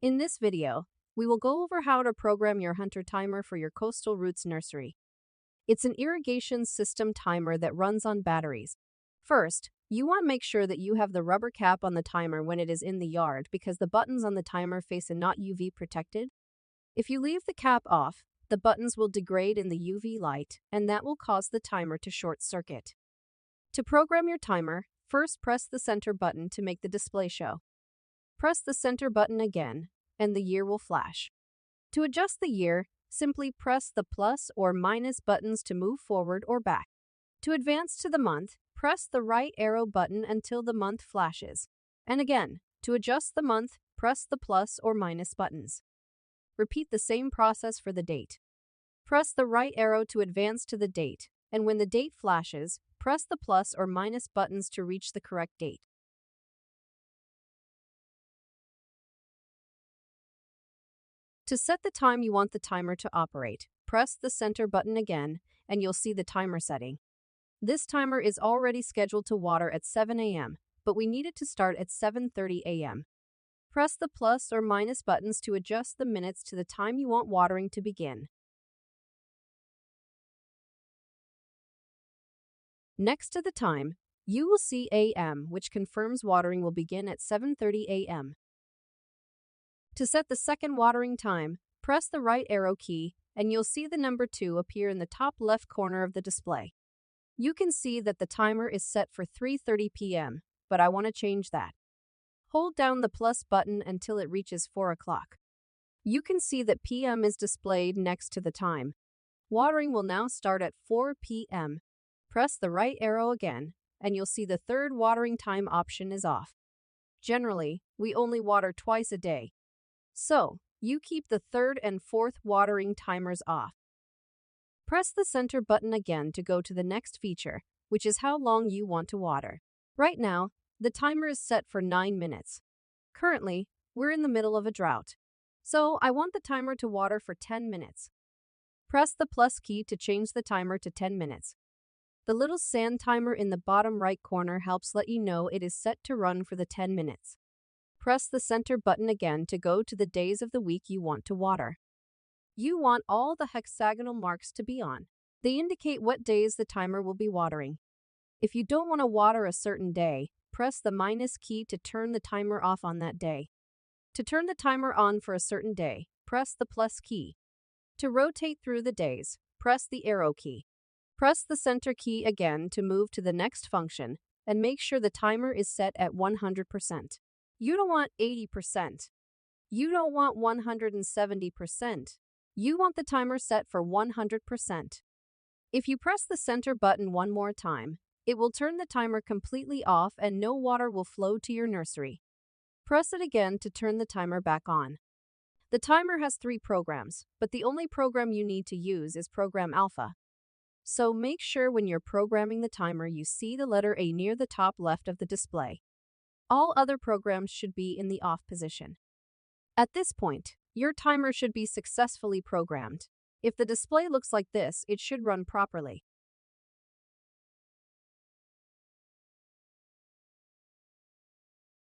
In this video, we will go over how to program your hunter timer for your coastal roots nursery. It's an irrigation system timer that runs on batteries. First, you want to make sure that you have the rubber cap on the timer when it is in the yard because the buttons on the timer face are not UV protected. If you leave the cap off, the buttons will degrade in the UV light, and that will cause the timer to short circuit. To program your timer, first press the center button to make the display show. Press the center button again, and the year will flash. To adjust the year, simply press the plus or minus buttons to move forward or back. To advance to the month, press the right arrow button until the month flashes. And again, to adjust the month, press the plus or minus buttons. Repeat the same process for the date. Press the right arrow to advance to the date, and when the date flashes, press the plus or minus buttons to reach the correct date. To set the time you want the timer to operate, press the center button again, and you'll see the timer setting. This timer is already scheduled to water at 7 a.m., but we need it to start at 7:30 a.m. Press the plus or minus buttons to adjust the minutes to the time you want watering to begin. Next to the time, you will see AM, which confirms watering will begin at 7:30 a.m. To set the second watering time, press the right arrow key, and you'll see the number 2 appear in the top left corner of the display. You can see that the timer is set for 3:30 p.m., but I want to change that. Hold down the plus button until it reaches 4 o'clock. You can see that PM is displayed next to the time. Watering will now start at 4 p.m. Press the right arrow again, and you'll see the third watering time option is off. Generally, we only water twice a day. So, you keep the third and fourth watering timers off. Press the center button again to go to the next feature, which is how long you want to water. Right now, the timer is set for 9 minutes. Currently, we're in the middle of a drought. So, I want the timer to water for 10 minutes. Press the plus key to change the timer to 10 minutes. The little sand timer in the bottom right corner helps let you know it is set to run for the 10 minutes. Press the center button again to go to the days of the week you want to water. You want all the hexagonal marks to be on. They indicate what days the timer will be watering. If you don't want to water a certain day, press the minus key to turn the timer off on that day. To turn the timer on for a certain day, press the plus key. To rotate through the days, press the arrow key. Press the center key again to move to the next function, and make sure the timer is set at 100%. You don't want 80%. You don't want 170%. You want the timer set for 100%. If you press the center button one more time, it will turn the timer completely off and no water will flow to your nursery. Press it again to turn the timer back on. The timer has 3 programs, but the only program you need to use is Program Alpha. So make sure when you're programming the timer you see the letter A near the top left of the display. All other programs should be in the off position. At this point, your timer should be successfully programmed. If the display looks like this, it should run properly.